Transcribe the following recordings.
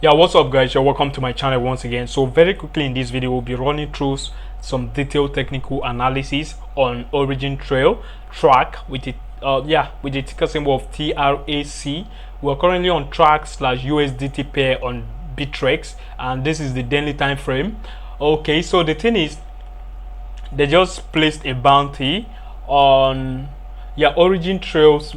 Yeah, what's up guys? You're welcome to my channel once again. So very quickly in this video we'll be running through some detailed technical analysis on OriginTrail TRAC with it with the ticker symbol of TRAC. We're currently on TRAC/USDT pair on Bittrex, and this is the daily time frame. Okay, so the thing is, they just placed a bounty on OriginTrail's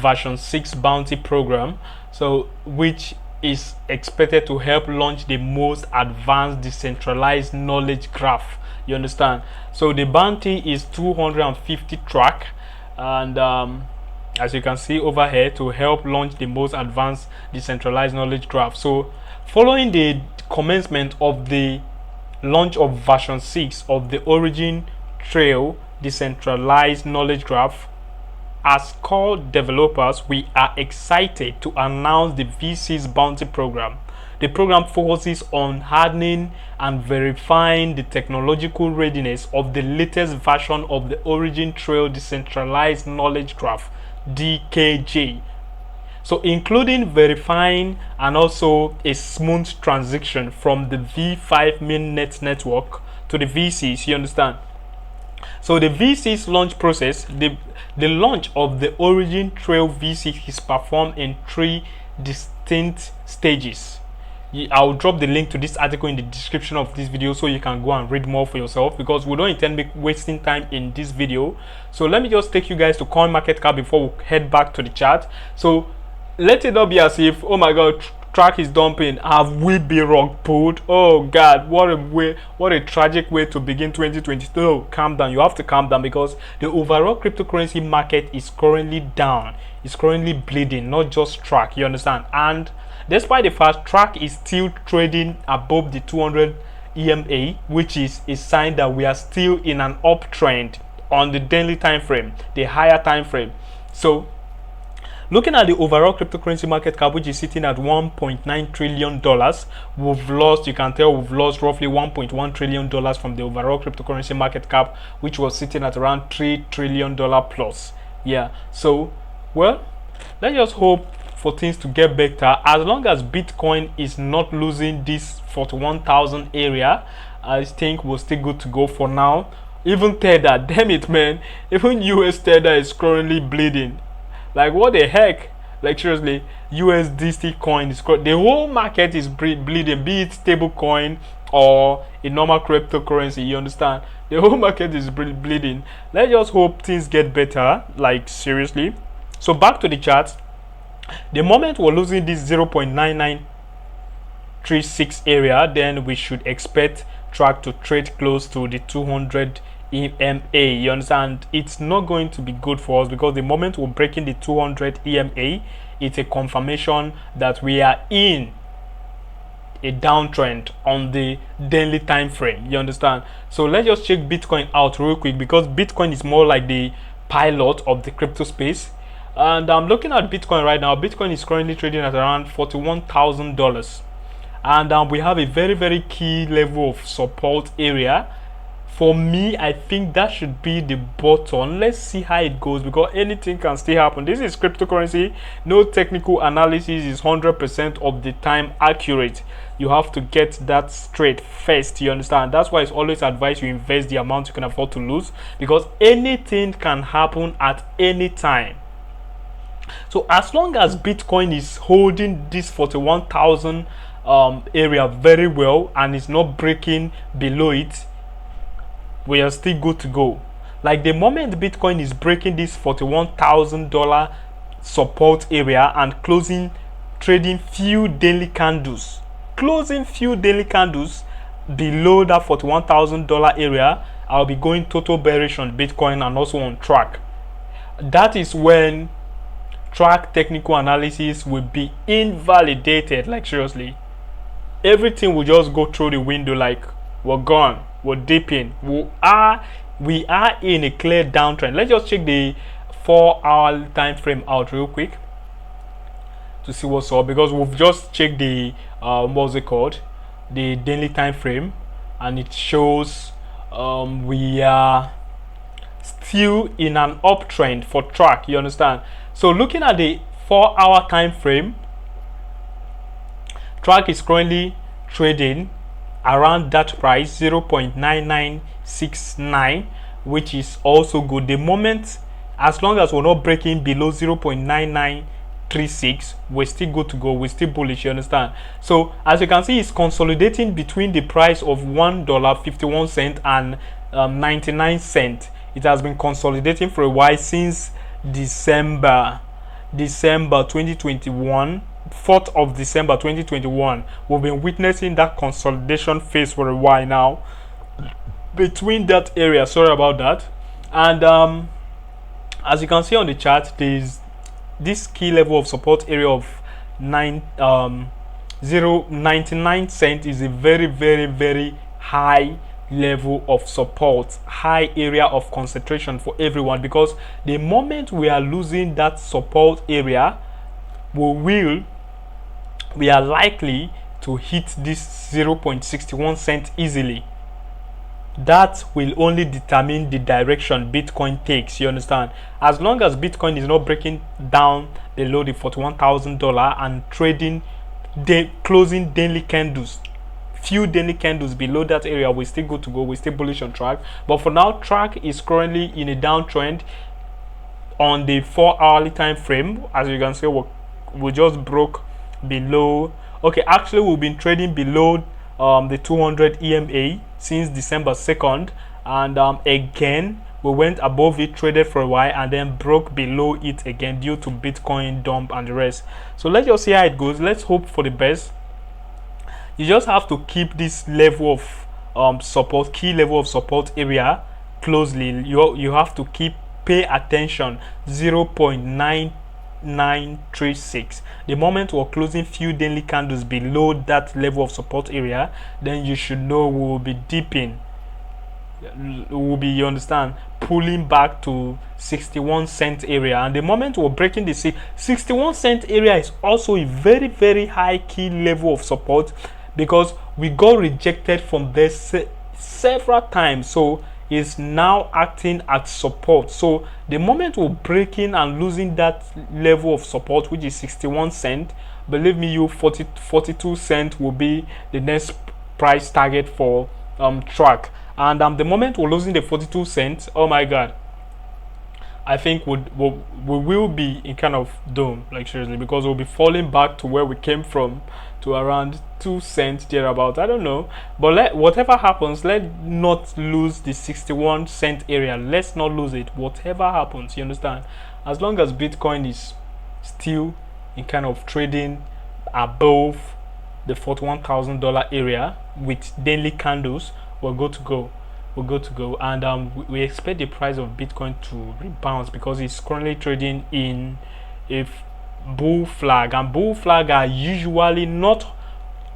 version 6 bounty program, so which is expected to help launch the most advanced decentralized knowledge graph. You understand? So the bounty is 250 TRAC, and as you can see over here, to help launch the most advanced decentralized knowledge graph. So following the commencement of the launch of version 6 of the OriginTrail decentralized knowledge graph, as core developers, we are excited to announce the V6 bounty program. The program focuses on hardening and verifying the technological readiness of the latest version of the OriginTrail decentralized knowledge graph, DKG. So including verifying and also a smooth transition from the V5 mainnet network to the V6, you understand? So the V6 launch process, the launch of the OriginTrail V6 is performed in 3 distinct stages. I'll drop the link to this article in the description of this video so you can go and read more for yourself, because we don't intend wasting time in this video. So let me just take you guys to CoinMarketCap before we head back to the chart. So let it not be as if, oh my god, TRAC is dumping, have we been rug pulled? Oh god, what a tragic way to begin 2022. Oh, calm down, you have to calm down, because the overall cryptocurrency market is currently down. It's currently bleeding, not just TRAC, you understand? And despite the fact TRAC is still trading above the 200 EMA, which is a sign that we are still in an uptrend on the daily time frame, the higher time frame. So looking at the overall cryptocurrency market cap, which is sitting at $1.9 trillion, we've lost, you can tell we've lost roughly $1.1 trillion from the overall cryptocurrency market cap, which was sitting at around $3 trillion plus. Yeah, so, well, let's just hope for things to get better. As long as Bitcoin is not losing this 41,000 area, I think we're still good to go for now. Even Tether, damn it man, even US Tether is currently bleeding. Like, what the heck? Like, seriously, USDT coin is the whole market is bleeding, be it stable coin or a normal cryptocurrency, you understand? The whole market is bleeding. Let's just hope things get better, like, seriously. So back to the chart. The moment we're losing this 0.9936 area, then we should expect TRAC to trade close to the 200 EMA. You understand? It's not going to be good for us, because the moment we're breaking the 200 EMA, it's a confirmation that we are in a downtrend on the daily time frame. You understand? So let's just check Bitcoin out real quick, because Bitcoin is more like the pilot of the crypto space. And I'm looking at Bitcoin right now. Bitcoin is currently trading at around $41,000, and we have a very key level of support area. For me, I think that should be the bottom. Let's see how it goes, because anything can still happen. This is cryptocurrency. No technical analysis is 100% of the time accurate. You have to get that straight first, you understand? That's why it's always advised you invest the amount you can afford to lose, because anything can happen at any time. So as long as Bitcoin is holding this 41,000 area very well and is not breaking below it, we are still good to go. Like, the moment Bitcoin is breaking this $41,000 support area and trading few daily candles below that $41,000 area, I'll be going total bearish on Bitcoin and also on TRAC. That is when TRAC technical analysis will be invalidated. Like, seriously, everything will just go through the window. Like, we're gone, we're dipping, we are in a clear downtrend. Let's just check the 4-hour time frame out real quick to see what's up, because we've just checked the what's it called, the daily time frame, and it shows we are still in an uptrend for TRAC, you understand? So looking at the 4-hour time frame, TRAC is currently trading around that price 0.9969, which is also good. The moment, as long as we're not breaking below 0.9936, we're still good to go. We're still bullish, you understand? So as you can see, it's consolidating between the price of $1.51 and 99 cents. It has been consolidating for a while since December 2021. 4th of December 2021. We've been witnessing that consolidation phase for a while now between that area. Sorry about that. And as you can see on the chart, there's this key level of support area of 99 cents is a very, very, very high level of support, high area of concentration for everyone, because the moment we are losing that support area, we are likely to hit this 0.61 cents easily. That will only determine the direction Bitcoin takes, you understand? As long as Bitcoin is not breaking down below the $41,000 and trading, closing daily candles, few daily candles below that area, we're still good to go. We're still bullish on TRAC. But for now, TRAC is currently in a downtrend on the 4-hourly time frame. As you can see, we just broke below. Okay, actually we've been trading below the 200 EMA since December 2nd, and again we went above it, traded for a while, and then broke below it again due to Bitcoin dump and the rest. So let's just see how it goes. Let's hope for the best. You just have to keep this level of support, key level of support area closely. You have to pay attention. 0.9936. The moment we're closing few daily candles below that level of support area, then you should know we will be dipping. We will be, you understand, pulling back to 61 cent area. And the moment we're breaking the 61 cent area is also a very, very high key level of support, because we got rejected from there several times. So is now acting as support. So the moment we're breaking and losing that level of support, which is 61 cents, believe me, 42 cents will be the next price target for TRAC. And the moment we're losing the 42 cents, oh my god, I think we will be in kind of doom, like seriously, because we'll be falling back to where we came from, to around 2 cents thereabout. I don't know, but whatever happens, let's not lose the 61 cent area. Let's not lose it, whatever happens, you understand? As long as Bitcoin is still in kind of trading above the $41,000 area with daily candles, we're good to go. We're good to go. And we expect the price of Bitcoin to rebound, because it's currently trading in a bull flag, and bull flag are usually not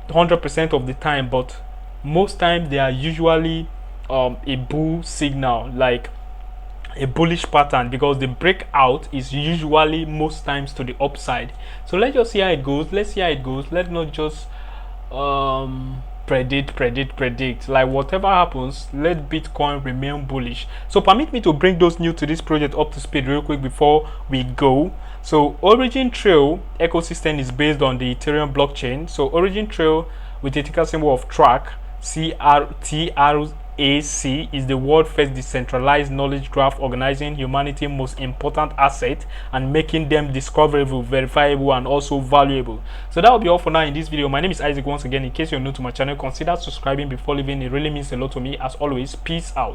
100% of the time, but most times they are usually a bull signal, like a bullish pattern, because the breakout is usually most times to the upside. So let's just see how it goes. Let's see how it goes. Let's not just predict. Like whatever happens, let Bitcoin remain bullish. So permit me to bring those new to this project up to speed real quick before we go. So OriginTrail ecosystem is based on the Ethereum blockchain. So OriginTrail, with the ticker symbol of TRAC, TRAC, is the world's first decentralized knowledge graph, organizing humanity's most important asset and making them discoverable, verifiable, and also valuable. So that will be all for now in this video. My name is Isaac once again. In case you're new to my channel, consider subscribing before leaving. It really means a lot to me. As always, peace out.